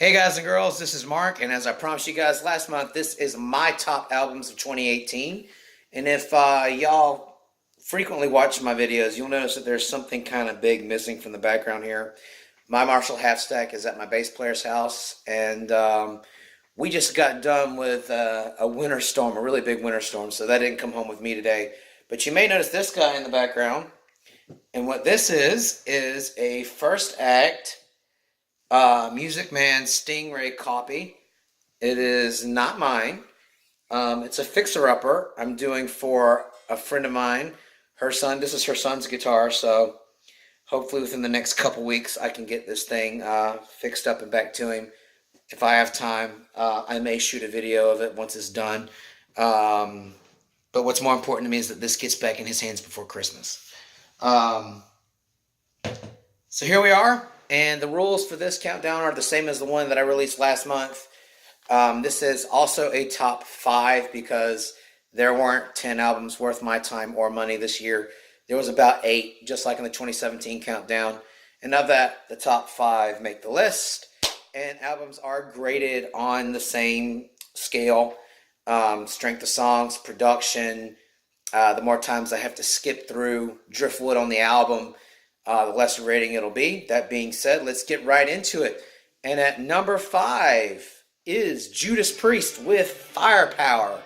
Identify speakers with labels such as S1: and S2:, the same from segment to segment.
S1: Hey guys and girls, this is Mark, and as I promised you guys last month, this is my top albums of 2018. And if y'all frequently watch my videos, you'll notice that there's something kind of big missing from the background here. My Marshall half stack is at my bass player's house, and we just got done with a winter storm, a really big winter storm, so that didn't come home with me today. But you may notice this guy in the background, and what this is a first act Music Man Stingray copy. It is not mine. It's a fixer-upper I'm doing for a friend of mine. Her son, this is her son's guitar, so hopefully within the next couple weeks I can get this thing fixed up and back to him. If I have time, I may shoot a video of it once it's done. But what's more important to me is that this gets back in his hands before Christmas. So here we are. And the rules for this countdown are the same as the one that I released last month. This is also a top 5 because there weren't 10 albums worth my time or money this year. There was about 8, just like in the 2017 countdown. And of that, the top 5 make the list. And albums are graded on the same scale. Strength of songs, production, the more times I have to skip through driftwood on the album, the lesser rating it'll be. That being said, let's get right into it. And at number 5 is Judas Priest with Firepower.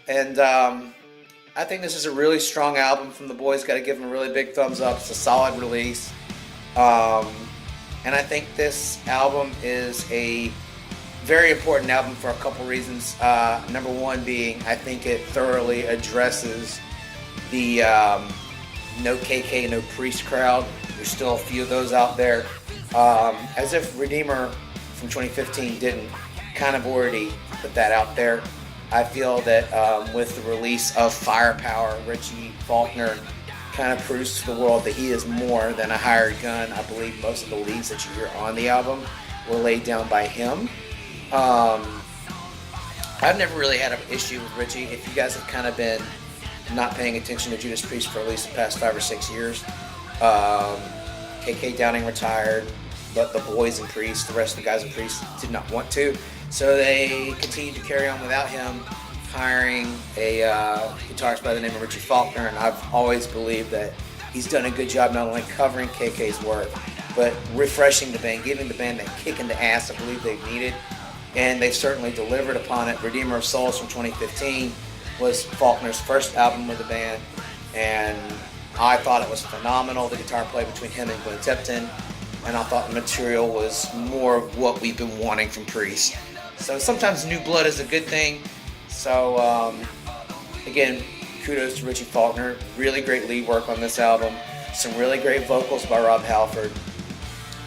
S1: And I think this is a really strong album from the boys. Got to give them a really big thumbs up. It's a solid release. And I think this album is a very important album for a couple reasons. Number one being, I think it thoroughly addresses the no KK, no Priest crowd. There's still a few of those out there. As if Redeemer from 2015 didn't kind of already put that out there. I feel that with the release of Firepower, Richie Faulkner kind of proves to the world that he is more than a hired gun. I believe most of the leads that you hear on the album were laid down by him. I've never really had an issue with Richie. If you guys have kind of been not paying attention to Judas Priest for at least the past 5 or 6 years, KK Downing retired, but the boys and Priest, the rest of the guys in Priest, did not want to. So they continued to carry on without him, hiring a guitarist by the name of Richie Faulkner, and I've always believed that he's done a good job not only covering KK's work, but refreshing the band, giving the band that kick in the ass I believe they've needed, and they've certainly delivered upon it. Redeemer of Souls from 2015 was Faulkner's first album with the band, and I thought it was phenomenal, the guitar play between him and Glenn Tipton, and I thought the material was more of what we've been wanting from Priest. So sometimes new blood is a good thing. So again, kudos to Richie Faulkner. Really great lead work on this album. Some really great vocals by Rob Halford.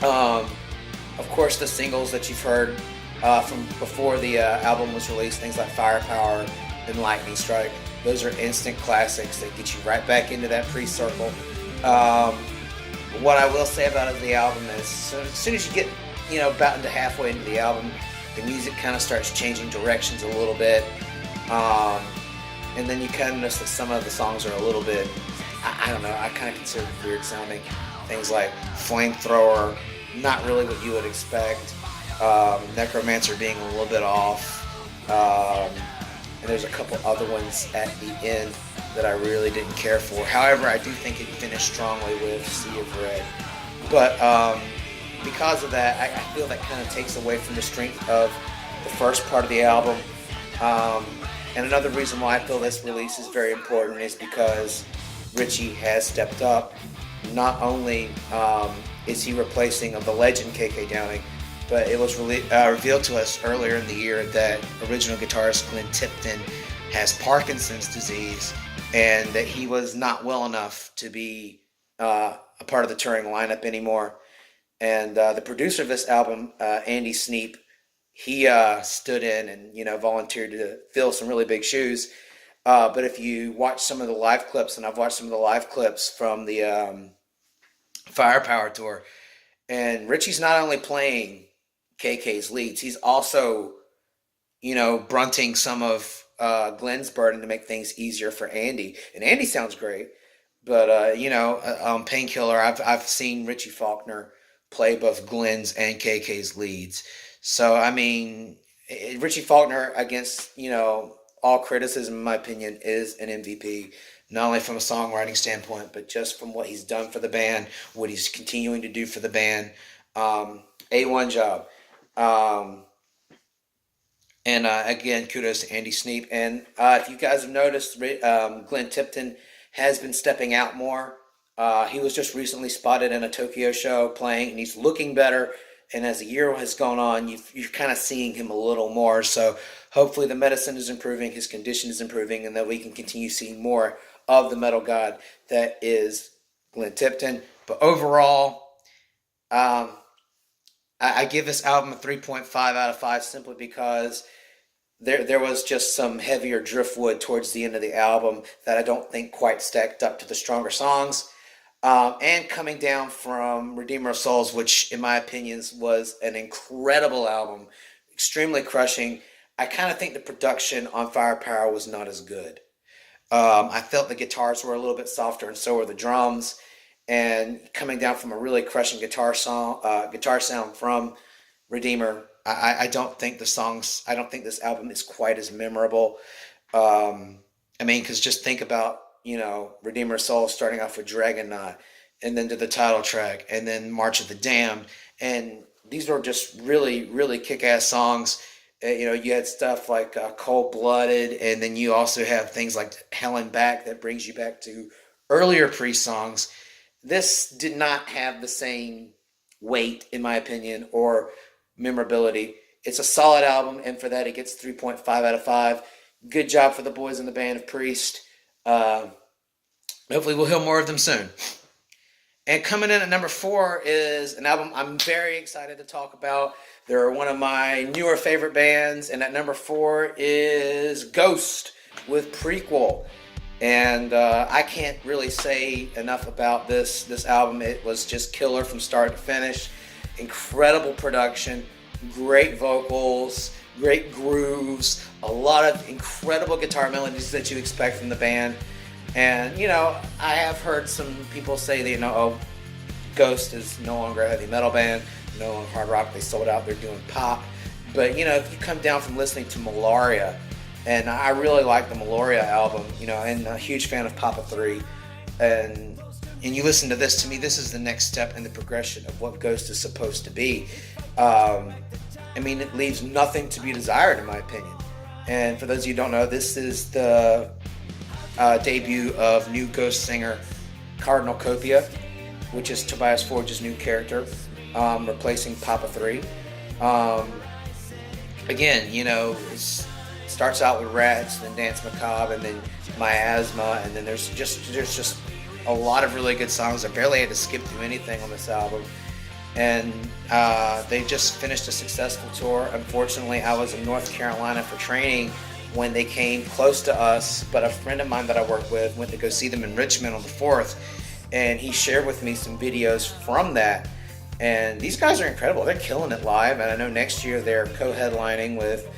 S1: Of course, the singles that you've heard from before the album was released, things like Firepower and Lightning Strike, those are instant classics that get you right back into that Priest circle. What I will say about the album is, so as soon as you get about into halfway into the album, the music kind of starts changing directions a little bit, and then you kind of notice that some of the songs are a little bit, I don't know, I kind of consider them weird sounding. Things like Flamethrower, not really what you would expect. Necromancer being a little bit off. And there's a couple other ones at the end that I really didn't care for. However, I do think it finished strongly with Sea of Red. But because of that, I feel that kind of takes away from the strength of the first part of the album. And another reason why I feel this release is very important is because Richie has stepped up. Not only is he replacing the legend KK Downing, but it was revealed to us earlier in the year that original guitarist Glenn Tipton has Parkinson's disease, and that he was not well enough to be a part of the touring lineup anymore. And the producer of this album, Andy Sneap, he stood in and volunteered to fill some really big shoes. But if you watch some of the live clips, and I've watched some of the live clips from the Firepower tour, and Richie's not only playing KK's leads, he's also, brunting some of Glenn's burden to make things easier for Andy. And Andy sounds great, but Painkiller, I've seen Richie Faulkner play both Glenn's and KK's leads. So I mean, Richie Faulkner, against all criticism, in my opinion, is an MVP. Not only from a songwriting standpoint, but just from what he's done for the band, what he's continuing to do for the band. A1 job. Um, and again, kudos to Andy Sneap. And if you guys have noticed, Glenn Tipton has been stepping out more. He was just recently spotted in a Tokyo show playing, and he's looking better. And as the year has gone on, you're kind of seeing him a little more. So hopefully the medicine is improving, his condition is improving, and that we can continue seeing more of the metal god that is Glenn Tipton. But overall, um, I give this album a 3.5 out of 5 simply because there was just some heavier driftwood towards the end of the album that I don't think quite stacked up to the stronger songs. And coming down from Redeemer of Souls, which in my opinions was an incredible album, extremely crushing. I kind of think the production on Firepower was not as good. I felt the guitars were a little bit softer, and so were the drums. And coming down from a really crushing guitar sound from Redeemer, I don't think the songs. I don't think this album is quite as memorable. I mean, because just think about Redeemer Soul starting off with Dragon Knot, and then to the title track, and then March of the Damned, and these were just really really kick-ass songs. You had stuff like Cold Blooded, and then you also have things like Hell and Back that brings you back to earlier Priest songs. This did not have the same weight, in my opinion, or memorability. It's a solid album, and for that, it gets 3.5 out of 5. Good job for the boys in the band of Priest. Uh, Hopefully, we'll hear more of them soon. And coming in at number 4 is an album I'm very excited to talk about. They're one of my newer favorite bands, and at number 4 is Ghost with Prequel. And I can't really say enough about this album. It was just killer from start to finish. Incredible production, great vocals, great grooves, a lot of incredible guitar melodies that you expect from the band. And I have heard some people say that Ghost is no longer a heavy metal band, no longer hard rock. They sold out. They're doing pop. But if you come down from listening to Malaria, and I really like the Malaria album, and a huge fan of Papa 3, and you listen to this, to me, this is the next step in the progression of what Ghost is supposed to be. I mean, it leaves nothing to be desired, in my opinion. And for those of you who don't know, this is the debut of new Ghost singer Cardinal Copia, which is Tobias Forge's new character, replacing Papa 3. Again, it starts out with Rats, then Dance Macabre, and then Miasma, and then there's just a lot of really good songs. I barely had to skip through anything on this album. And they just finished a successful tour. Unfortunately, I was in North Carolina for training when they came close to us, but a friend of mine that I work with went to go see them in Richmond on the 4th, and he shared with me some videos from that. And these guys are incredible. They're killing it live, and I know next year they're co-headlining with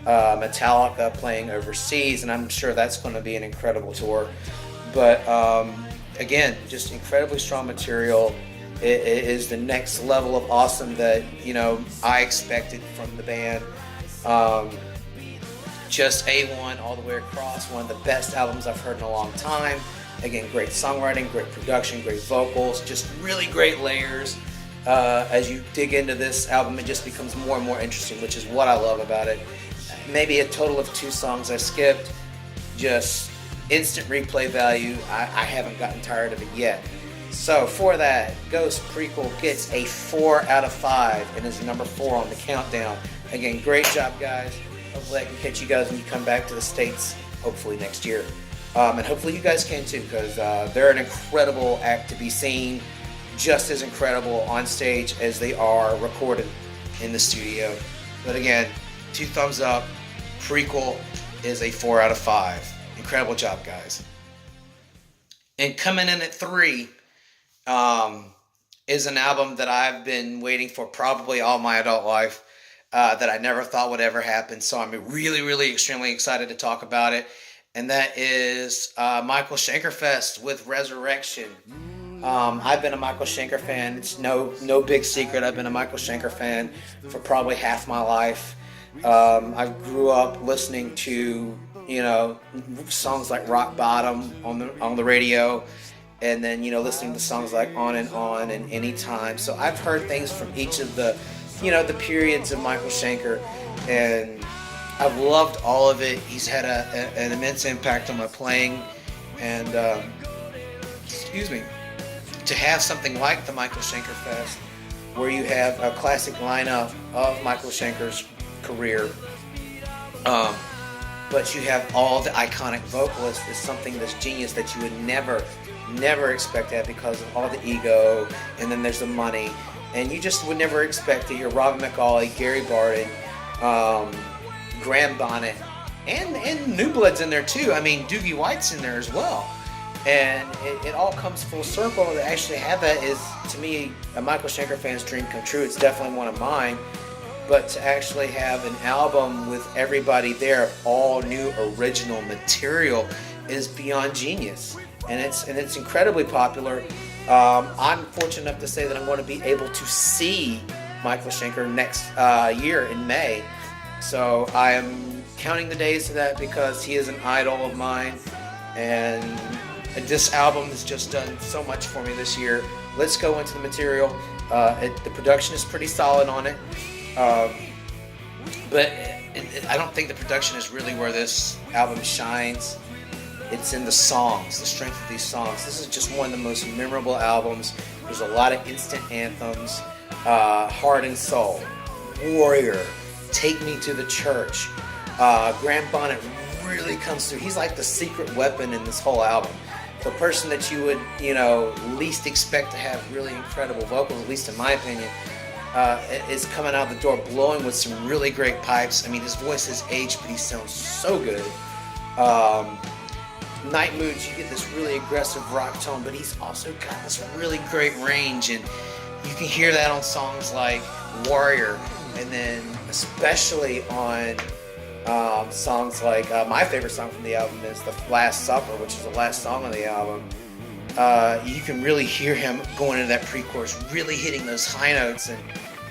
S1: Metallica playing overseas, and I'm sure that's going to be an incredible tour. But again, just incredibly strong material. It is the next level of awesome that I expected from the band. Just A1 all the way across. One of the best albums I've heard in a long time. Again, great songwriting, great production, great vocals, just really great layers. As you dig into this album, it just becomes more and more interesting, which is what I love about it. Maybe a total of 2 songs I skipped. Just instant replay value. I haven't gotten tired of it yet. So for that, Ghost Prequel gets a 4 out of 5 and is number 4 on the countdown. Again, great job, guys. Hopefully I can catch you guys when you come back to the States, hopefully next year. And hopefully you guys can too, because they're an incredible act to be seen. Just as incredible on stage as they are recorded in the studio. But again, 2 thumbs up. Prequel is a 4 out of 5. Incredible job, guys. And coming in at 3 is an album that I've been waiting for probably all my adult life, that I never thought would ever happen. So I'm really, really extremely excited to talk about it. And that is Michael Shankerfest with Resurrection. I've been a Michael Schenker fan. It's no big secret. I've been a Michael Schenker fan for probably half my life. I grew up listening to songs like Rock Bottom on the radio, and then listening to songs like On and Anytime. So I've heard things from each of the periods of Michael Schenker, and I've loved all of it. He's had an immense impact on my playing, and excuse me, to have something like the Michael Schenker Fest, where you have a classic lineup of Michael Schenker's career, but you have all the iconic vocalists, is something that's genius that you would never expect to have, because of all the ego, and then there's the money, and you just would never expect to hear Robin McAuley, Gary Barden, Graham Bonnet, and New Blood's in there too. I mean, Doogie White's in there as well. And it all comes full circle. To actually have that is, to me, a Michael Schenker fan's dream come true. It's definitely one of mine. But to actually have an album with everybody there of all new original material is beyond genius. And it's incredibly popular. I'm fortunate enough to say that I'm going to be able to see Michael Schenker next year in May. So I am counting the days to that, because he is an idol of mine. And this album has just done so much for me this year. Let's go into the material. The production is pretty solid on it. But I don't think the production is really where this album shines. It's in the songs, the strength of these songs. This is just one of the most memorable albums. There's a lot of instant anthems. Heart and Soul, Warrior, Take Me to the Church. Graham Bonnet really comes through. He's like the secret weapon in this whole album. The person that you would, least expect to have really incredible vocals, at least in my opinion, is coming out the door blowing with some really great pipes. I mean, his voice has aged, but he sounds so good. Night Moods, you get this really aggressive rock tone, but he's also got this really great range, and you can hear that on songs like Warrior, and then especially on songs like my favorite song from the album is The Last Supper, which is the last song on the album. You can really hear him going into that pre-chorus, really hitting those high notes, and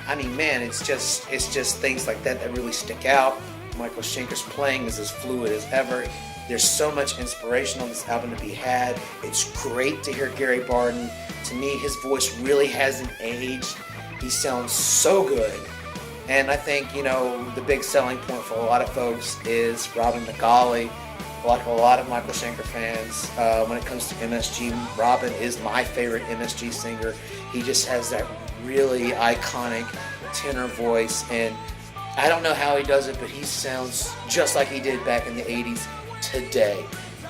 S1: I mean, man, it's just things like that really stick out. Michael Schenker's playing is as fluid as ever. There's so much inspiration on this album to be had. It's great to hear Gary Barden. To me, his voice really hasn't aged. He sounds so good. And I think, the big selling point for a lot of folks is Robin McAuley. Like a lot of Michael Schenker fans, when it comes to MSG, Robin is my favorite MSG singer. He just has that really iconic tenor voice, and I don't know how he does it, but he sounds just like he did back in the 80s today.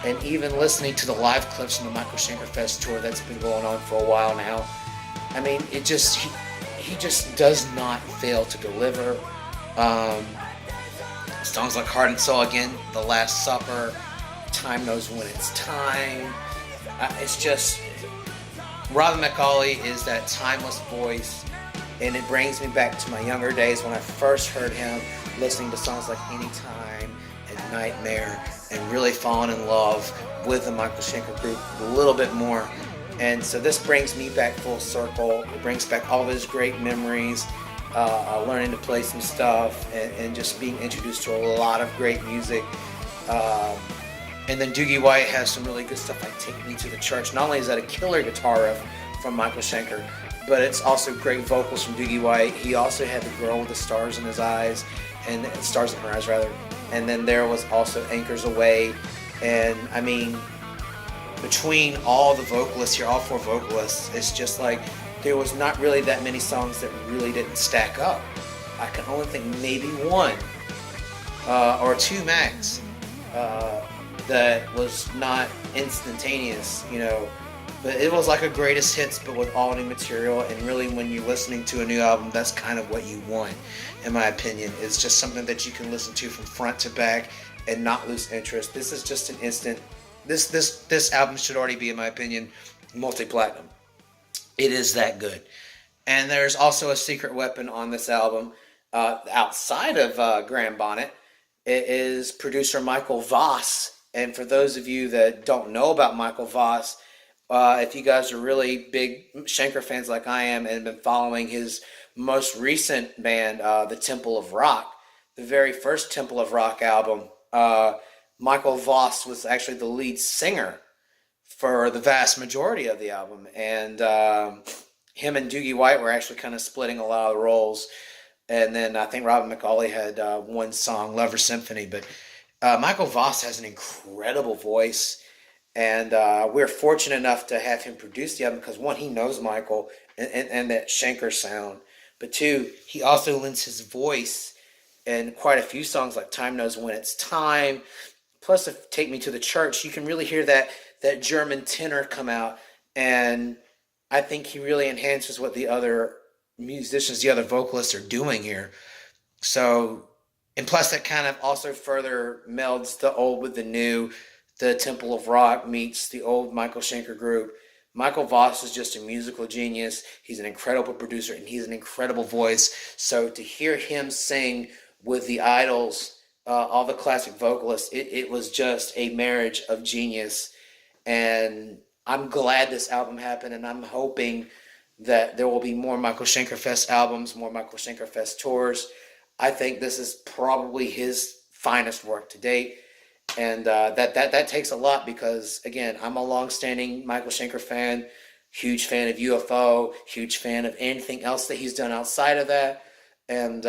S1: And even listening to the live clips from the Michael Schenker Fest tour that's been going on for a while now, I mean, he just does not fail to deliver. Songs like Heart and Soul, again, The Last Supper, Time Knows When It's Time. It's just, Robin McAuley is that timeless voice, and it brings me back to my younger days when I first heard him, listening to songs like Anytime and Nightmare, and really falling in love with the Michael Schenker group a little bit more. And so this brings me back full circle. It brings back all of his great memories, learning to play some stuff, and just being introduced to a lot of great music. And then Doogie White has some really good stuff like Take Me to the Church. Not only is that a killer guitar riff from Michael Schenker, but it's also great vocals from Doogie White. He also had The Girl with the Stars in His Eyes, and Stars in Her Eyes rather. And then there was also Anchors Away. And I mean, between all the vocalists here, all four vocalists, it's just like there was not really that many songs that really didn't stack up. I can only think maybe one or two max that was not instantaneous, but it was like a greatest hits, but with all new material. And really, when you're listening to a new album, that's kind of what you want, in my opinion. It's just something that you can listen to from front to back and not lose interest. This is just an instant. This album should already be, in my opinion, multi-platinum. It is that good. And there's also a secret weapon on this album, outside of Graham Bonnet. It is producer Michael Voss. And for those of you that don't know about Michael Voss, If you guys are really big Schenker fans like I am and have been following his most recent band, the Temple of Rock, the very first Temple of Rock album, Michael Voss was actually the lead singer for the vast majority of the album. And him and Doogie White were actually kind of splitting a lot of the roles. And then I think Robin McAuley had one song, Lover Symphony. But Michael Voss has an incredible voice. And we're fortunate enough to have him produce the album because, one, he knows Michael and that Schenker sound. But two, he also lends his voice in quite a few songs like Time Knows When It's Time. Plus, if Take Me to the Church, you can really hear that German tenor come out. And I think he really enhances what the other musicians, the other vocalists are doing here. So, and plus that kind of also further melds the old with the new. The Temple of Rock meets the old Michael Schenker group. Michael Voss is just a musical genius. He's an incredible producer and he's an incredible voice. So to hear him sing with the idols, all the classic vocalists, it was just a marriage of genius. And I'm glad this album happened, and I'm hoping that there will be more Michael Schenker Fest albums, more Michael Schenker Fest tours. I think this is probably his finest work to date. And that takes a lot because, again, I'm a long-standing Michael Schenker fan, huge fan of UFO, huge fan of anything else that he's done outside of that. And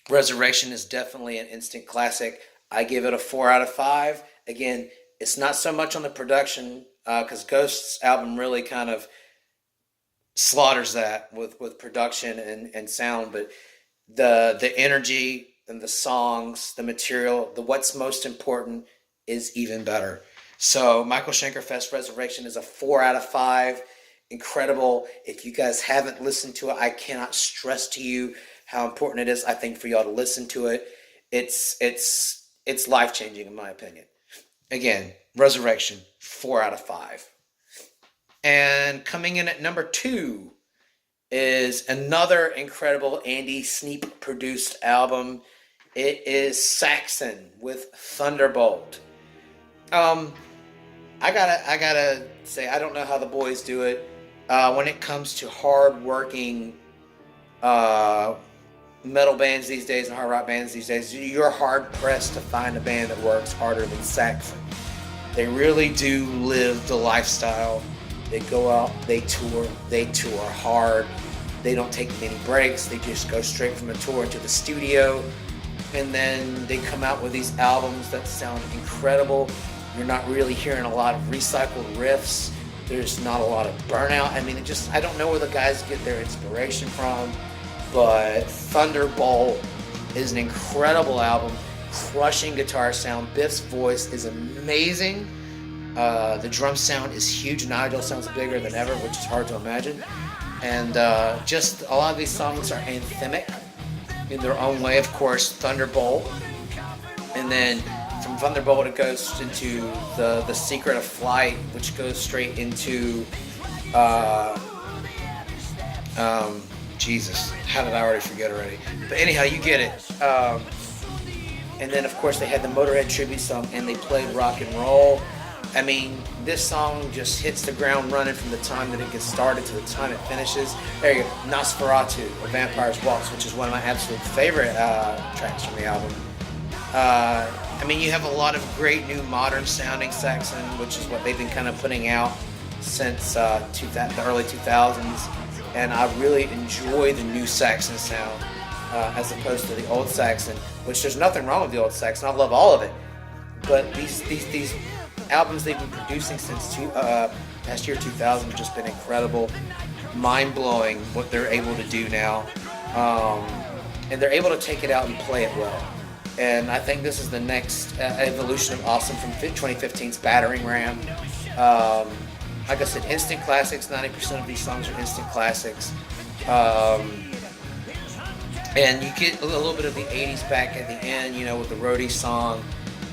S1: Resurrection is definitely an instant classic. I give it a 4 out of 5. Again, it's not so much on the production because Ghost's album really kind of slaughters that with production and sound, but the energy and the songs, the material, the what's most important is even better. So Michael Schenker Fest Resurrection is a 4 out of 5. Incredible. If you guys haven't listened to it, I cannot stress to you how important it is, I think, for y'all to listen to it. It's life-changing in my opinion. Again, Resurrection, 4 out of 5. And coming in at number 2 is another incredible Andy Sneap produced album. It is Saxon with Thunderbolt. I gotta say, I don't know how the boys do it. When it comes to hard-working metal bands these days and hard rock bands these days, you're hard-pressed to find a band that works harder than Saxon. They really do live the lifestyle. They go out, they tour hard. They don't take many breaks. They just go straight from a tour into the studio. And then they come out with these albums that sound incredible. You're not really hearing a lot of recycled riffs. There's not a lot of burnout. I mean, I don't know where the guys get their inspiration from, but Thunderbolt is an incredible album. Crushing guitar sound. Biff's voice is amazing. The drum sound is huge. Nigel sounds bigger than ever, which is hard to imagine. And just a lot of these songs are anthemic in their own way. Of course, Thunderbolt, and then from Thunderbolt it goes into the Secret of Flight, which goes straight into Jesus, how did I already forget already? But anyhow, you get it. And then of course they had the Motorhead tribute song, and they played rock and roll. I mean, this song just hits the ground running from the time that it gets started to the time it finishes. There you go, Nosferatu, or Vampire's Waltz, which is one of my absolute favorite tracks from the album. I mean, you have a lot of great new modern sounding Saxon, which is what they've been kind of putting out since the early 2000s. And I really enjoy the new Saxon sound as opposed to the old Saxon, which there's nothing wrong with the old Saxon. I love all of it. But these albums they've been producing since past year 2000 have just been incredible, mind-blowing what they're able to do now, and they're able to take it out and play it well. And I think this is the next evolution of awesome from 2015's Battering Ram. Like I said, instant classics. 90% of these songs are instant classics, and you get a little bit of the 80s back at the end, with the roadie song.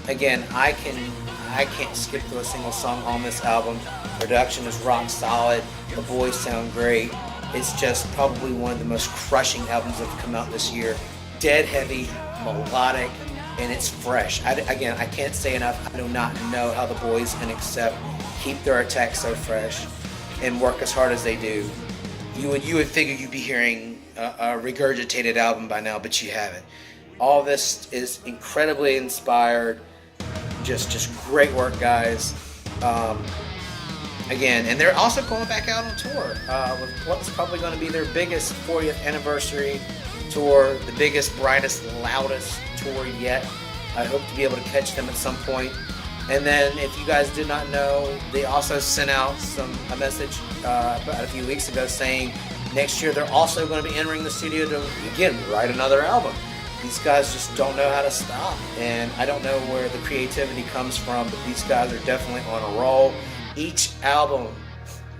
S1: Again, I can't skip through a single song on this album. Production is rock solid. The boys sound great. It's just probably one of the most crushing albums that have come out this year. Dead heavy, melodic, and it's fresh. I can't say enough. I do not know how the boys can keep their attack so fresh and work as hard as they do, you would figure you'd be hearing a regurgitated album by now, but you haven't. All this is incredibly inspired. Just great work, guys. Um, Again, and they're also going back out on tour with what's probably going to be their biggest 40th anniversary tour, the biggest, brightest, loudest tour yet. I hope to be able to catch them at some point. And then, if you guys did not know, they also sent out a message about a few weeks ago saying next year they're also going to be entering the studio to, again, write another album. These guys just don't know how to stop, and I don't know where the creativity comes from, but these guys are definitely on a roll. Each album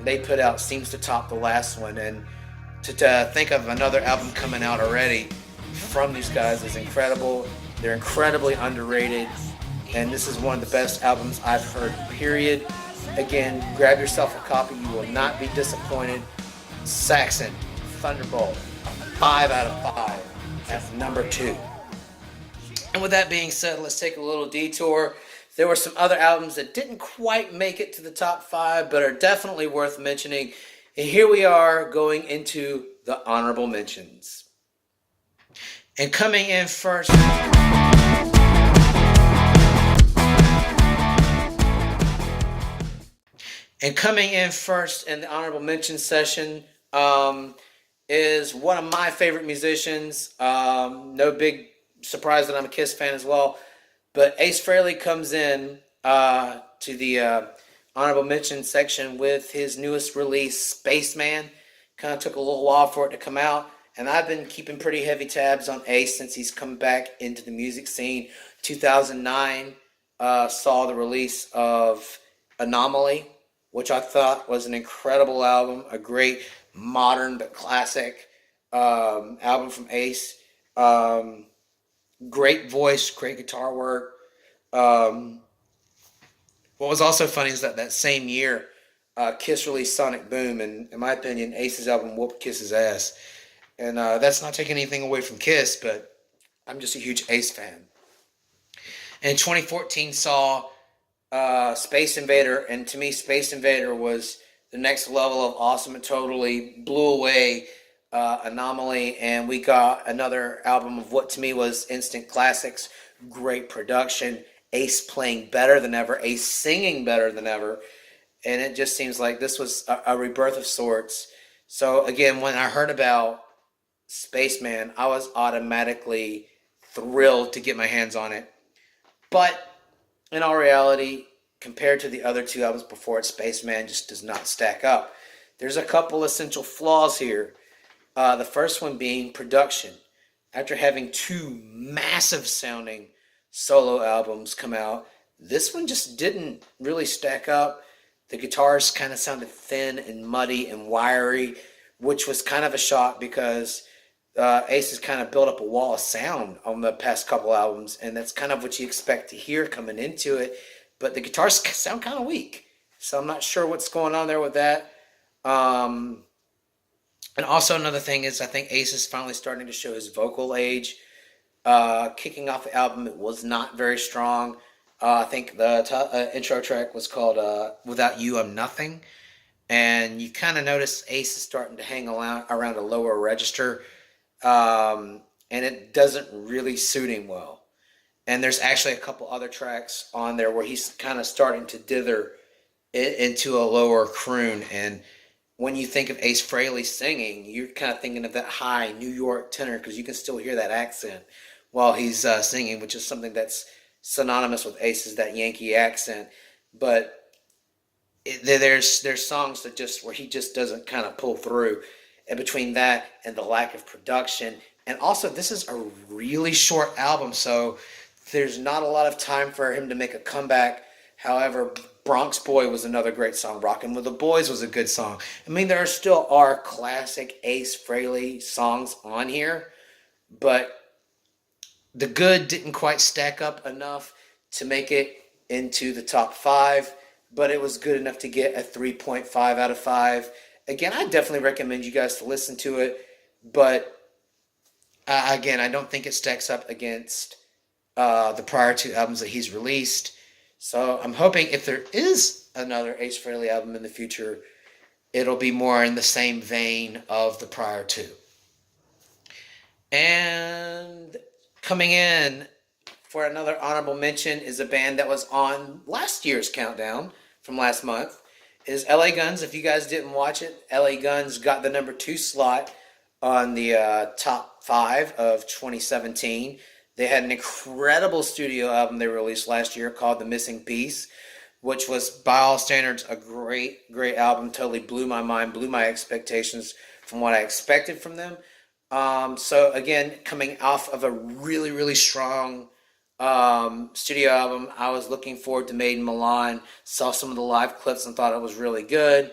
S1: they put out seems to top the last one, and to think of another album coming out already from these guys is incredible. They're incredibly underrated, and this is one of the best albums I've heard, period. Again, grab yourself a copy. You will not be disappointed. Saxon, Thunderbolt, 5 out of 5. That's number 2. And with that being said, let's take a little detour. There were some other albums that didn't quite make it to the top 5, but are definitely worth mentioning. And here we are going into the honorable mentions. And coming in first... And coming in first in the honorable mention session is one of my favorite musicians. No big surprise that I'm a Kiss fan as well. But Ace Frehley comes in to the honorable mention section with his newest release, Spaceman. Kind of took a little while for it to come out. And I've been keeping pretty heavy tabs on Ace since he's come back into the music scene. 2009 saw the release of Anomaly, which I thought was an incredible album, a great modern but classic album from Ace. Great voice, great guitar work. What was also funny is that same year, Kiss released Sonic Boom, and in my opinion, Ace's album whooped Kiss's ass. And that's not taking anything away from Kiss, but I'm just a huge Ace fan. And 2014 saw Space Invader, and to me, Space Invader was the next level of awesome. It totally blew away Anomaly, and we got another album of what to me was instant classics. Great production, Ace playing better than ever, Ace singing better than ever, and it just seems like this was a rebirth of sorts. So again, when I heard about Spaceman, I was automatically thrilled to get my hands on it. But in all reality, compared to the other two albums before it, Spaceman just does not stack up. There's a couple essential flaws here. The first one being production. After having 2 massive sounding solo albums come out, this one just didn't really stack up. The guitars kind of sounded thin and muddy and wiry, which was kind of a shock because Ace has kind of built up a wall of sound on the past couple albums, and that's kind of what you expect to hear coming into it. But the guitars sound kind of weak, so I'm not sure what's going on there with that. And also another thing is I think Ace is finally starting to show his vocal age. Kicking off the album, it was not very strong. I think the intro track was called Without You, I'm Nothing. And you kind of notice Ace is starting to hang around a lower register. And it doesn't really suit him well. And there's actually a couple other tracks on there where he's kind of starting to dither into a lower croon. And when you think of Ace Frehley singing, you're kind of thinking of that high New York tenor because you can still hear that accent while he's singing, which is something that's synonymous with Ace's, that Yankee accent. But there's songs that where he just doesn't kind of pull through. And between that and the lack of production, and also this is a really short album, so there's not a lot of time for him to make a comeback. However, Bronx Boy was another great song. Rockin' with the Boys was a good song. I mean, there still are classic Ace Frehley songs on here, but the good didn't quite stack up enough to make it into the top 5, but it was good enough to get a 3.5 out of 5. Again, I definitely recommend you guys to listen to it, but again, I don't think it stacks up against the prior 2 albums that he's released. So I'm hoping if there is another Ace Frehley album in the future, it'll be more in the same vein of the prior two. And coming in for another honorable mention is a band that was on last year's countdown from last month, is LA Guns. If you guys didn't watch it, LA Guns got the number 2 slot on the top 5 of 2017. They had an incredible studio album they released last year called The Missing Piece, which was by all standards a great album. Totally blew my mind, blew my expectations from what I expected from them. So again, coming off of a really strong studio album, I was looking forward to Made in Milan. Saw some of the live clips and thought it was really good.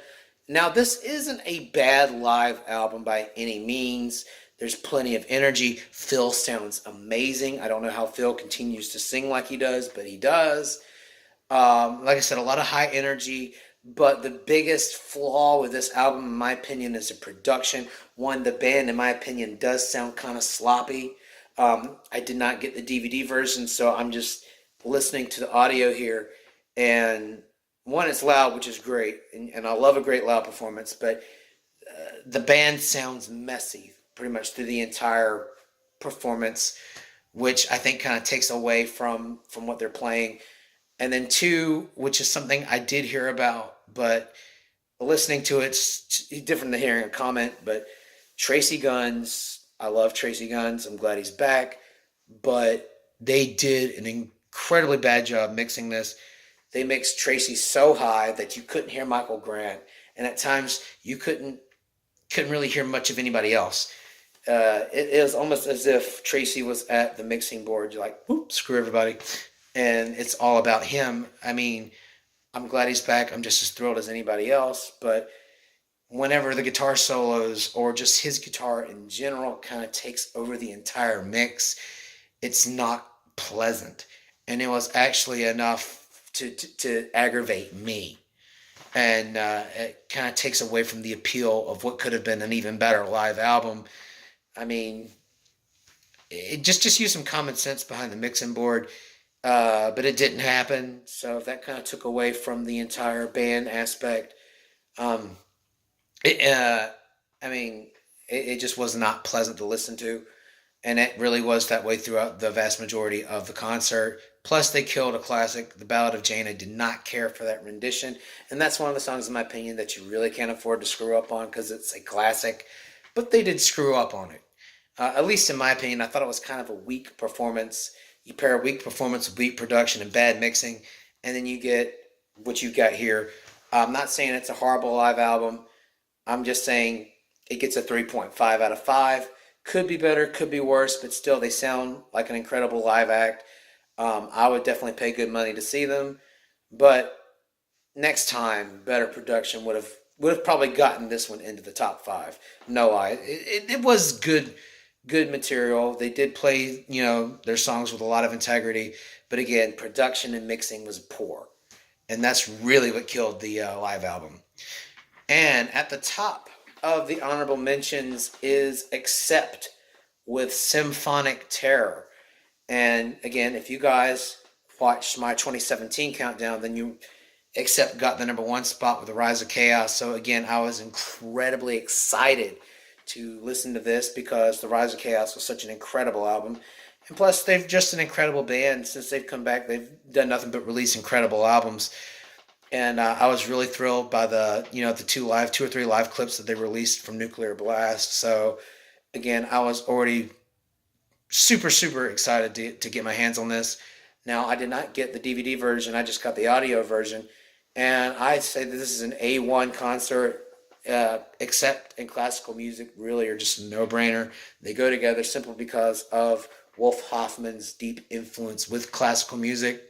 S1: Now, this isn't a bad live album by any means. There's plenty of energy. Phil sounds amazing. I don't know how Phil continues to sing like he does, but he does. Like I said, a lot of high energy. But the biggest flaw with this album, in my opinion, is the production. One, the band, in my opinion, does sound kind of sloppy. I did not get the DVD version, so I'm just listening to the audio here. And one, it's loud, which is great, and I love a great loud performance, but the band sounds messy pretty much through the entire performance, which I think kind of takes away from what they're playing. And then two, which is something I did hear about, but listening to it's different than hearing a comment, but Tracy Guns, I love Tracy Guns. I'm glad he's back, but they did an incredibly bad job mixing this. They mixed Tracy so high that you couldn't hear Michael Grant, and at times you couldn't really hear much of anybody else. It was almost as if Tracy was at the mixing board. You're like, whoop, screw everybody. And it's all about him. I mean, I'm glad he's back. I'm just as thrilled as anybody else. But whenever the guitar solos or just his guitar in general kind of takes over the entire mix, it's not pleasant. And it was actually enough to aggravate me. And it kind of takes away from the appeal of what could have been an even better live album. I mean, just use some common sense behind the mixing board. But it didn't happen, so that kind of took away from the entire band aspect. It just was not pleasant to listen to, and it really was that way throughout the vast majority of the concert. Plus, they killed a classic, The Ballad of Jane. I did not care for that rendition, and that's one of the songs, in my opinion, that you really can't afford to screw up on because it's a classic, but they did screw up on it. At least in my opinion, I thought it was kind of a weak performance. You pair a weak performance with weak production and bad mixing, and then you get what you got here. I'm not saying it's a horrible live album. I'm just saying it gets a 3.5 out of 5. Could be better, could be worse, but still they sound like an incredible live act. I would definitely pay good money to see them, but next time, better production would have probably gotten this one into the top 5. No lie, it was good material. They did play, their songs with a lot of integrity, but again, production and mixing was poor, and that's really what killed the live album. And at the top of the honorable mentions is Accept with Symphonic Terror. And again, if you guys watched my 2017 countdown, then you Accept got the number 1 spot with The Rise of Chaos. So again, I was incredibly excited to listen to this because The Rise of Chaos was such an incredible album. And plus, they've just an incredible band. Since they've come back, they've done nothing but release incredible albums. And I was really thrilled by the 2 or 3 live clips that they released from Nuclear Blast. So again, I was already super excited to get my hands on this. Now, I did not get the DVD version. I just got the audio version. And I'd say that this is an A1 concert. Accept and classical music really are just a no-brainer. They go together simply because of Wolf Hoffman's deep influence with classical music.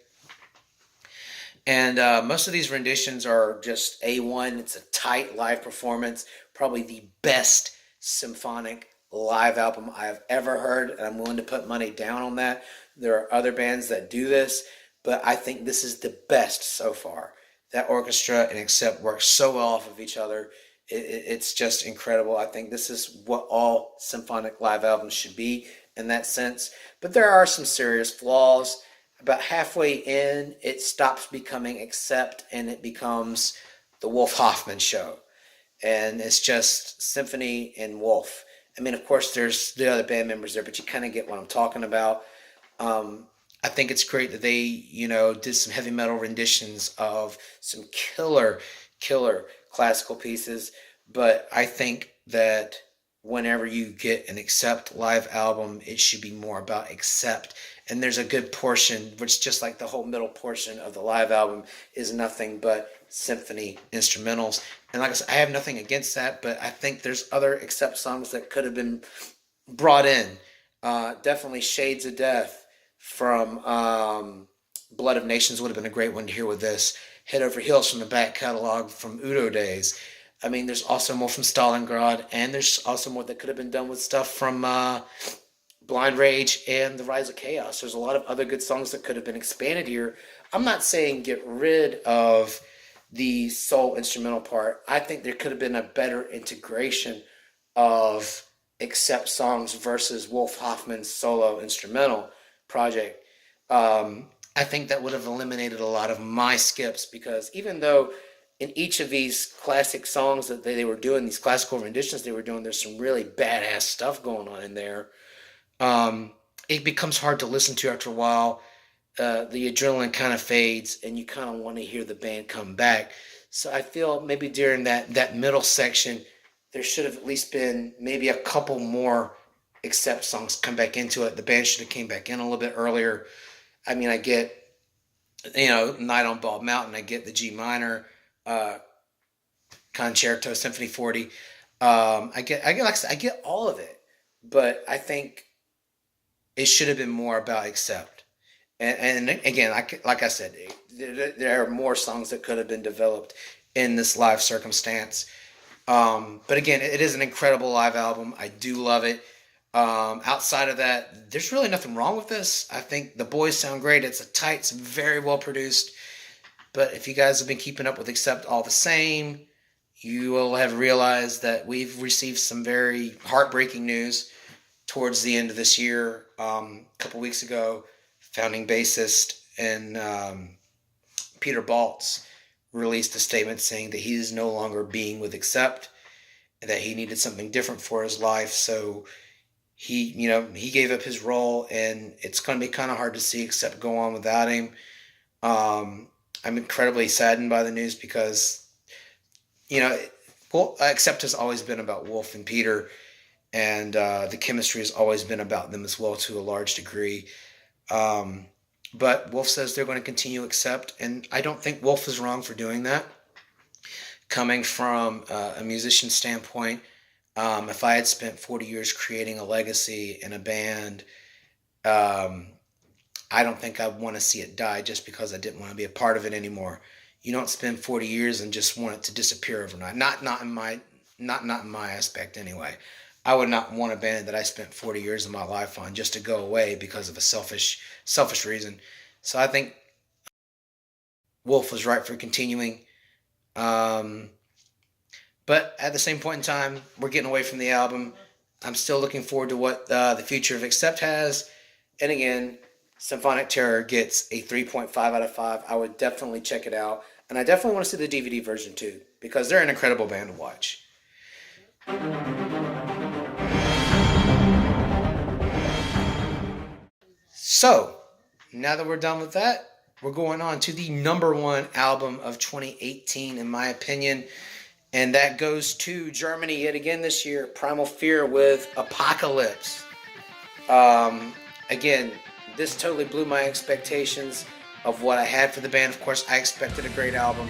S1: And most of these renditions are just A1. It's a tight live performance, probably the best symphonic live album I've ever heard, and I'm willing to put money down on that. There are other bands that do this, but I think this is the best so far. That orchestra and Accept work so well off of each other. It's just incredible. I think this is what all symphonic live albums should be in that sense. But there are some serious flaws. about halfway in, it stops becoming Accept and it becomes the Wolf Hoffman show. And it's just Symphony and Wolf. I mean, of course, there's the other band members there, but you kind of get what I'm talking about. Um, I think it's great that they, did some heavy metal renditions of some killer classical pieces. But I think that whenever you get an Accept live album, it should be more about Accept. And there's a good portion, which just like the whole middle portion of the live album is nothing but symphony instrumentals. And like I said, I have nothing against that, but I think there's other Accept songs that could have been brought in. Definitely Shades of Death from Blood of Nations would have been a great one to hear with this. Head Over Heels from the back catalog from Udo days. I mean, there's also more from Stalingrad, and there's also more that could have been done with stuff from Blind Rage and The Rise of Chaos. There's a lot of other good songs that could have been expanded here. I'm not saying get rid of the sole instrumental part. I think there could have been a better integration of Accept songs versus Wolf Hoffman's solo instrumental project. I think that would have eliminated a lot of my skips, because even though in each of these classic songs that they were doing, these classical renditions they were doing, there's some really badass stuff going on in there. It becomes hard to listen to after a while. The adrenaline kind of fades, and you kind of want to hear the band come back. So I feel maybe during that middle section, there should have at least been maybe a couple more Accept songs come back into it. The band should have came back in a little bit earlier. I mean, I get, Night on Bald Mountain. I get the G minor concerto, Symphony 40. I get all of it, but I think it should have been more about Accept. And again, like I said, there are more songs that could have been developed in this live circumstance. But again, it is an incredible live album. I do love it. Outside of that, there's really nothing wrong with this. I think the boys sound great. It's very well produced. But if you guys have been keeping up with Accept all the same, you will have realized that we've received some very heartbreaking news towards the end of this year. A couple weeks ago, founding bassist and Peter Baltz released a statement saying that he is no longer being with Accept, and that he needed something different for his life. So he gave up his role, and it's going to be kind of hard to see Accept go on without him. I'm incredibly saddened by the news because, Accept has always been about Wolf and Peter, and the chemistry has always been about them as well to a large degree. But Wolf says they're going to continue Accept, and I don't think Wolf is wrong for doing that. Coming from a musician standpoint, if I had spent 40 years creating a legacy in a band, I don't think I'd want to see it die just because I didn't want to be a part of it anymore. You don't spend 40 years and just want it to disappear overnight. Not in my aspect anyway. I would not want a band that I spent 40 years of my life on just to go away because of a selfish reason. So I think Wolf was right for continuing. But at the same point in time, we're getting away from the album. I'm still looking forward to what the future of Accept has. And again, Symphonic Terror gets a 3.5 out of 5. I would definitely check it out. And I definitely want to see the DVD version too, because they're an incredible band to watch. So, now that we're done with that, we're going on to the number one album of 2018, in my opinion. And that goes to Germany yet again this year, Primal Fear with Apocalypse. Again, this totally blew my expectations of what I had for the band. Of course, I expected a great album,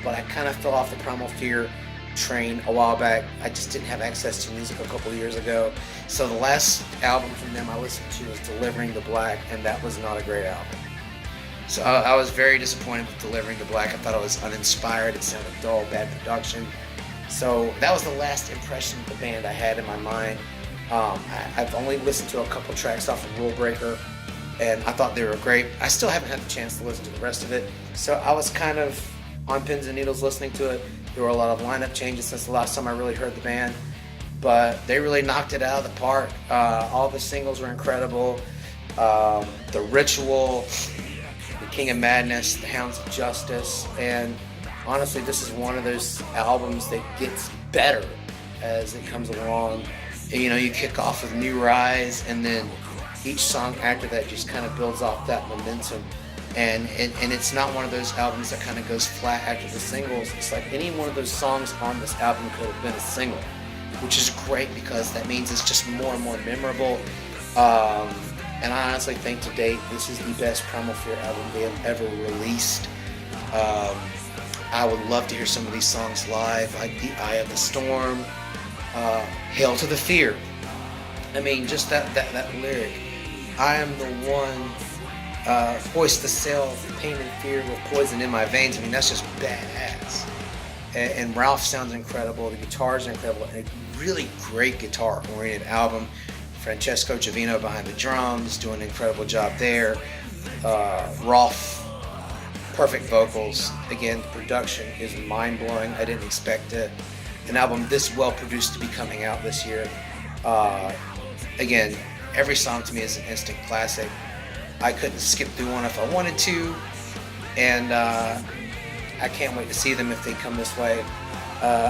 S1: but I kind of fell off the Primal Fear train a while back. I just didn't have access to music a couple years ago. So the last album from them I listened to was Delivering the Black, and that was not a great album. So I was very disappointed with Delivering the Black. I thought it was uninspired. It sounded dull, bad production. So that was the last impression of the band I had in my mind. I've only listened to a couple tracks off of Rule Breaker, and I thought they were great. I still haven't had the chance to listen to the rest of it, so I was kind of on pins and needles listening to it. There were a lot of lineup changes since the last time I really heard the band, but they really knocked it out of the park. All the singles were incredible. The Ritual, King of Madness, The Hounds of Justice, and honestly, this is one of those albums that gets better as it comes along. You know, you kick off with New Rise, and then each song after that just kind of builds off that momentum. And it's not one of those albums that kind of goes flat after the singles. It's like any one of those songs on this album could have been a single, which is great because that means it's just more and more memorable. And I honestly think to date, this is the best Primal Fear album they have ever released. I would love to hear some of these songs live, like The Eye of the Storm, Hail to the Fear. I mean, just that lyric. I am the one, hoist the sail of pain and fear with poison in my veins. I mean, that's just badass. And Ralph sounds incredible. The guitars are incredible. And a really great guitar-oriented album. Francesco Giovinno behind the drums, doing an incredible job there. Rolf, perfect vocals. Again, the production is mind-blowing. I didn't expect an album this well-produced to be coming out this year. Again, every song to me is an instant classic. I couldn't skip through one if I wanted to, and I can't wait to see them if they come this way.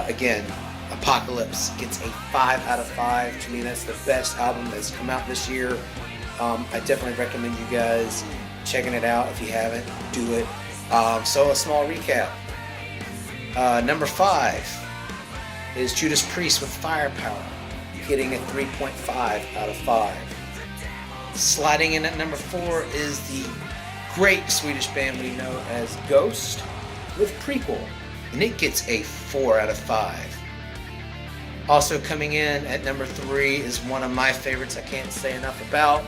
S1: Again, Apocalypse gets a 5 out of 5. To me, that's the best album that's come out this year. I definitely recommend you guys checking it out. If you haven't, do it. So a small recap. Number 5 is Judas Priest with Firepower, getting a 3.5 out of 5. Sliding in at number 4 is the great Swedish band we know as Ghost with Prequel, and it gets a 4 out of 5. Also coming in at number 3 is one of my favorites I can't say enough about,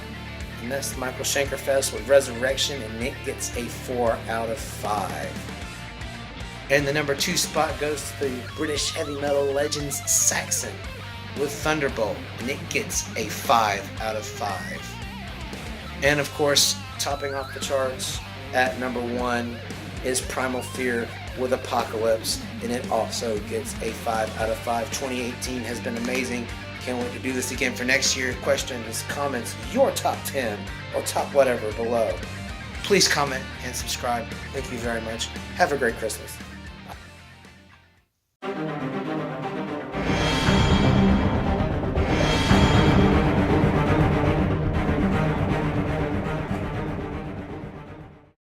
S1: and that's Michael Schenkerfest with Resurrection, and it gets a 4 out of 5. And the number 2 spot goes to the British heavy metal legends Saxon with Thunderbolt, and it gets a 5 out of 5. And of course, topping off the charts at number 1 is Primal Fear with Apocalypse, and it also gets a 5 out of 5. 2018 has been amazing. Can't wait to do this again for next year. Questions, comments, your top 10 or top whatever below. Please comment and subscribe. Thank you very much. Have a great Christmas.